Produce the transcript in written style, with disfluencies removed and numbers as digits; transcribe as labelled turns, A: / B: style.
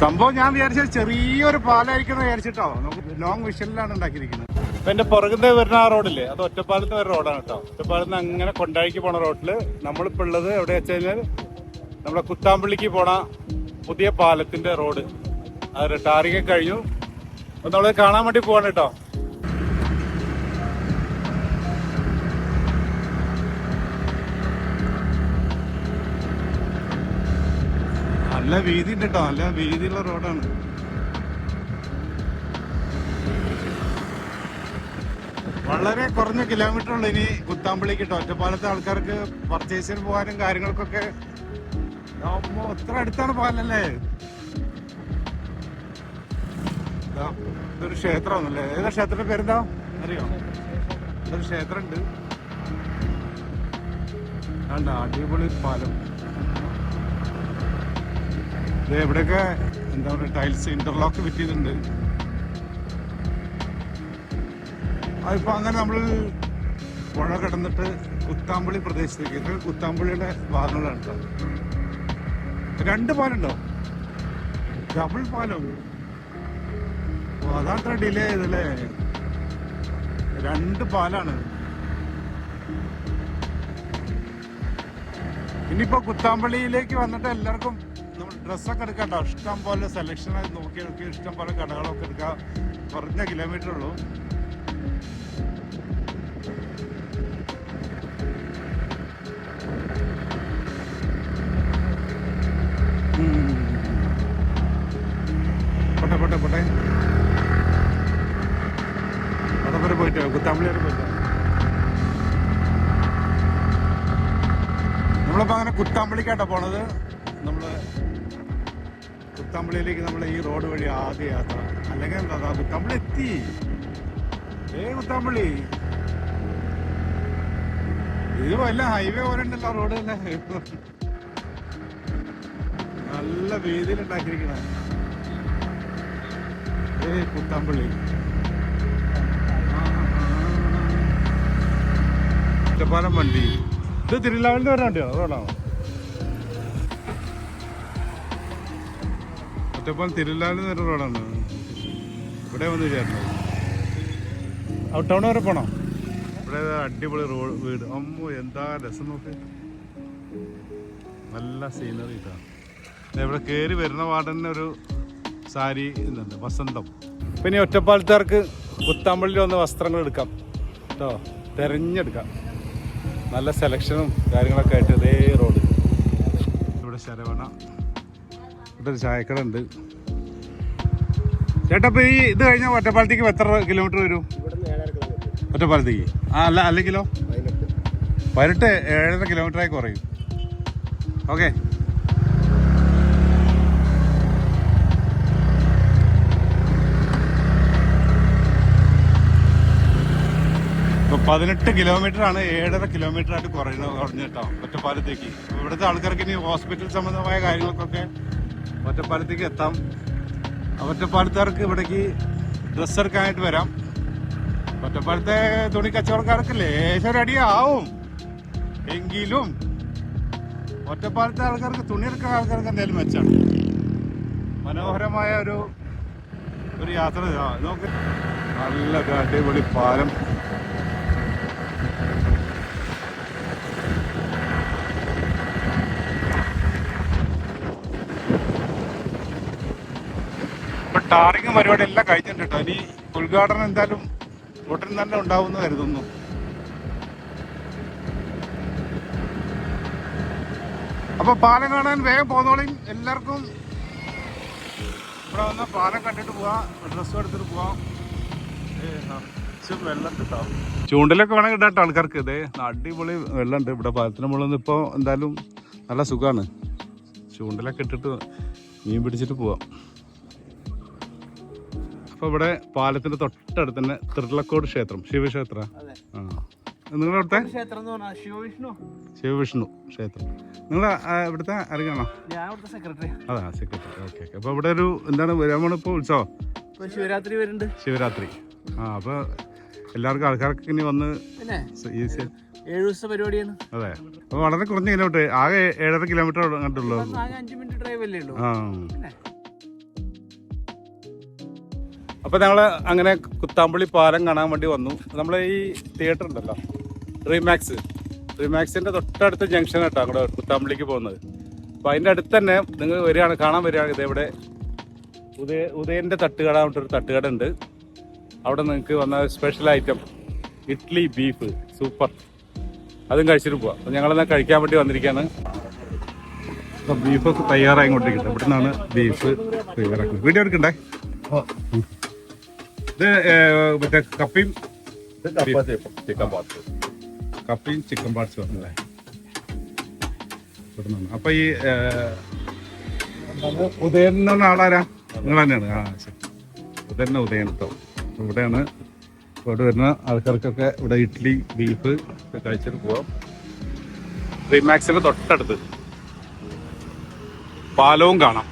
A: സംഭവം ഞാൻ വിചാരിച്ചത് ചെറിയൊരു പാലായിരിക്കും വിചാരിച്ചിട്ടോ. നമുക്ക് ലോങ് വിഷനിലാണ് ഉണ്ടാക്കിയിരിക്കുന്നത്. ഇപ്പൊ എന്റെ പുറകുന്ന വരുന്ന ആ റോഡില്ലേ, അത് ഒറ്റപ്പാലത്ത് വരുന്ന റോഡാണ് കേട്ടോ. ഒറ്റപ്പാലത്ത് അങ്ങനെ കൊണ്ടായിക്ക് പോണ റോഡില് നമ്മളിപ്പോ ഉള്ളത് എവിടെ വെച്ച് കഴിഞ്ഞാൽ നമ്മുടെ കുത്താമ്പള്ളിക്ക് പോണ പുതിയ പാലത്തിന്റെ റോഡ്. അത് ടാറിങ് കഴിഞ്ഞു. അപ്പൊ നമ്മള് കാണാൻ വേണ്ടി പോവാണ് കേട്ടോ. നല്ല വീതി ഉണ്ട് കേട്ടോ, നല്ല വീതിയുള്ള റോഡാണ്. വളരെ കുറഞ്ഞ കിലോമീറ്റർ ഉള്ളു ഇനി കുത്താമ്പള്ളിക്ക് കേട്ടോ. ഒറ്റപ്പാലത്തെ ആൾക്കാർക്ക് പർച്ചേസിന് പോകാനും കാര്യങ്ങൾക്കൊക്കെ എത്ര അടുത്താണ് പാലല്ലേ. ഇതൊരു ക്ഷേത്രമൊന്നുമല്ലേ? ഏതാ ക്ഷേത്രത്തിന്റെ പേരെന്താ അറിയോ? ഇതൊരു ക്ഷേത്രം ഉണ്ട്. വേണ്ട, അടിപൊളി പാലം. എവിടെയൊക്കെ എന്താ പറയുക, ടൈൽസ് ഇന്റർലോക്ക് വിറ്റിട്ടുണ്ട്. അതിപ്പോ അങ്ങനെ നമ്മൾ പുഴ കടന്നിട്ട് കുത്താമ്പള്ളി പ്രദേശത്തേക്ക്, ഇത് കുത്താമ്പള്ളിയുടെ ഭാഗങ്ങളാണ് കേട്ടോ. 2 പാലുണ്ടോ? ഡബിൾ പാലം. അതത്ര ഡിലേ ചെയ്തല്ലേ. 2 പാലാണ്. ഇനിയിപ്പോ കുത്താമ്പള്ളിയിലേക്ക് വന്നിട്ട് എല്ലാവർക്കും നമ്മൾ ഡ്രസ്സൊക്കെ എടുക്കാം കേട്ടോ. ഇഷ്ടം പോലെ സെലക്ഷൻ നോക്കി എടുക്കുക, ഇഷ്ടം പോലെ കടകളൊക്കെ എടുക്കാം. കുറഞ്ഞ കിലോമീറ്റർ ഉള്ളൂ. പോട്ടെ പോട്ടെ പോട്ടെ അവിടെ വരെ പോയിട്ടോ, കുത്താമ്പള്ളി വരെ പോയിട്ടോ. നമ്മളിപ്പോ അങ്ങനെ കുത്താമ്പള്ളിക്കാട്ടോ പോണത്. നമ്മള് കുത്താമ്പള്ളിയിലേക്ക് നമ്മൾ ഈ റോഡ് വഴി ആദ്യ യാത്ര. അല്ലെങ്കിൽ എന്താ, കുത്താമ്പള്ളി എത്തി. കുത്താമ്പള്ളി ഇത് വല്ല ഹൈവേ പോലെ ഉണ്ടല്ലോ റോഡ് തന്നെ. നല്ല വീതിയിൽ ഉണ്ടാക്കിയിരിക്കണ കുത്താമ്പള്ളി. ഒറ്റപ്പാലം വണ്ടി. ഇത് തിരുവല്ലാവിന്റെ വരെ വണ്ടിയോ റോഡാണോ? ഒറ്റപ്പാലം തിരുവല്ലാവിന്റെ വരെ റോഡാണ്. ഇവിടെ വന്ന് ചേർന്നത് ഔട്ട് ടൗൺ വരെ പോണോ? ഇവിടെ അടിപൊളി റോഡ് വീട്. അമ്മോ എന്താ രസം നോക്ക്. നല്ല സീനറി ഇതാണ്. ഇവിടെ കയറി വരുന്ന പാടന്നെ ഒരു സാരി ഇതുണ്ട്, വസന്തം. പിന്നെ ഒറ്റപ്പാലത്തുകാർക്ക് കുത്താമ്പള്ളിയിൽ വന്ന് വസ്ത്രങ്ങൾ എടുക്കാം കേട്ടോ, തിരഞ്ഞെടുക്കാം. നല്ല സെലക്ഷനും കാര്യങ്ങളൊക്കെ ആയിട്ട് ഇതേ റോഡ്. ഇവിടെ ശരവണ, ഇവിടെ ഒരു ചായക്കട ഉണ്ട്. ചേട്ടാ ഇപ്പൊ ഈ ഇത് കഴിഞ്ഞാൽ ഒറ്റപ്പാലത്തേക്ക് എത്ര കിലോമീറ്റർ വരും? ഒറ്റപ്പാലത്തേക്ക് അല്ലെങ്കിലോ 18 7.5 കിലോമീറ്ററായി കുറയും. ഓക്കെ. ഇപ്പൊ 18 കിലോമീറ്ററാണ് 7.5 കിലോമീറ്റർ ആയിട്ട് കുറഞ്ഞു കേട്ടോ ഒറ്റപ്പാലത്തേക്ക്. ഇവിടുത്തെ ആൾക്കാർക്ക് ഇനി ഹോസ്പിറ്റൽ സംബന്ധമായ കാര്യങ്ങൾക്കൊക്കെ ഒറ്റപ്പാലത്തേക്ക് എത്താം. ഒറ്റപ്പാലത്തുകാർക്ക് ഇവിടേക്ക് ഡ്രസ്സ് എടുക്കാനായിട്ട് വരാം. ഒറ്റപ്പാലത്തെ തുണി കച്ചവടക്കാർക്ക് ലേശം അടിയാവും എങ്കിലും ഒറ്റപ്പാലത്തെ ആൾക്കാർക്ക് തുണി എടുക്കുന്ന ആൾക്കാർക്ക് എന്തായാലും മെച്ചാണ്. മനോഹരമായ ഒരു യാത്ര നോക്ക്. നല്ല അടിപൊളി പാലം. ഇപ്പൊ ടാറിങ് പരിപാടി എല്ലാം കഴിഞ്ഞിട്ടുണ്ട് കേട്ടോ. ഇനി ഉദ്ഘാടനം എന്തായാലും ഉടൻ തന്നെ ഉണ്ടാവുമെന്ന് കരുതുന്നു. അപ്പൊ പാലം കാണാൻ വേഗം പോന്നോളിയും. എല്ലാവർക്കും ഇവിടെ വന്ന പാലം കണ്ടിട്ട് പോവാം, ഡ്രസ്സും എടുത്തിട്ട് പോവാം. വെള്ളം കിട്ടാം, ചൂണ്ടലൊക്കെ വേണം കിട്ടാട്ടോ ആൾക്കാർക്ക്. ഇതേ അടിപൊളി വെള്ളമുണ്ട് ഇവിടെ പാലത്തിന് മുകളിൽ നിന്ന്. ഇപ്പോൾ എന്തായാലും നല്ല സുഖമാണ്. ചൂണ്ടലൊക്കെ ഇട്ടിട്ട് മീൻ പിടിച്ചിട്ട് പോവാം. അപ്പോൾ ഇവിടെ പാലത്തിന്റെ തൊട്ടടുത്ത് തന്നെ തിരുളക്കോട് ക്ഷേത്രം, ശിവക്ഷേത്ര. ആ, നിങ്ങളവിടുത്തെ ശിവവിഷ്ണു ക്ഷേത്രം. നിങ്ങൾ ഇവിടുത്തെ അറിയാണോ? അതാ സെക്രട്ടറി. Okay okay. അപ്പോൾ ഇവിടെ ഒരു എന്താണ് വരാൻ ഇപ്പോൾ ഉത്സവം?
B: ശിവരാത്രി വരുന്നുണ്ട്.
A: ശിവരാത്രി. ആ, അപ്പോൾ എല്ലാവർക്കും ആൾക്കാർക്ക് ഇനി വന്ന്
B: 7 ദിവസത്തെ പരിപാടിയാണ്.
A: അതെ. അപ്പോൾ വളരെ കുറഞ്ഞ കിലോമീറ്റർ, ആകെ 7.5 കിലോമീറ്റർ കണ്ടുള്ളൂ.
B: 5 മിനിറ്റ് ഡ്രൈവ് അല്ലേ ഉള്ളൂ.
A: ആ, അപ്പോൾ ഞങ്ങൾ അങ്ങനെ കുത്താമ്പള്ളി പാലം കാണാൻ വേണ്ടി വന്നു. നമ്മളെ ഈ തിയേറ്റർ ഉണ്ടല്ലോ റീമാക്സിൻ്റെ തൊട്ടടുത്ത ജംഗ്ഷൻ കേട്ടോ അങ്ങോട്ട് കുത്താമ്പള്ളിക്ക് പോകുന്നത്. അപ്പോൾ അതിൻ്റെ അടുത്ത് തന്നെ നിങ്ങൾ കാണാൻ വരികയാണ്. ഇതെവിടെ ഉദയൻ്റെ തട്ടുകട പറഞ്ഞിട്ടൊരു തട്ടുകട ഉണ്ട്. അവിടെ നിങ്ങൾക്ക് വന്ന special item idli beef super, അതും കഴിച്ചിട്ട് പോവാം. അപ്പോൾ ഞങ്ങളെന്നാൽ കഴിക്കാൻ വേണ്ടി വന്നിരിക്കുകയാണ്. അപ്പോൾ ബീഫൊക്കെ തയ്യാറായിക്കൊണ്ടിരിക്കുന്നത്. ഇവിടെ നിന്നാണ് ബീഫ് തയ്യാറാക്കുന്നത്. വീഡിയോ എടുക്കണ്ടേ? ഇത് മറ്റേ കപ്പയും ചിക്കൻ പാർട്സ് വന്നല്ലേ. അപ്പൊ ഈ ഉദയൻ എന്ന് പറഞ്ഞ ആളാരാ? നിങ്ങൾ തന്നെയാണ്. ആ ശരി, ഉദയൻ കേട്ടോ. ഇവിടെയാണ് ഇവിടെ വരുന്ന ആൾക്കാർക്കൊക്കെ ഇവിടെ ഇഡ്ഡലി ബീഫ് ഒക്കെ കഴിച്ചിട്ട് പോവാം. റീമാക്സിന്റെ തൊട്ടടുത്ത് പാലവും കാണാം.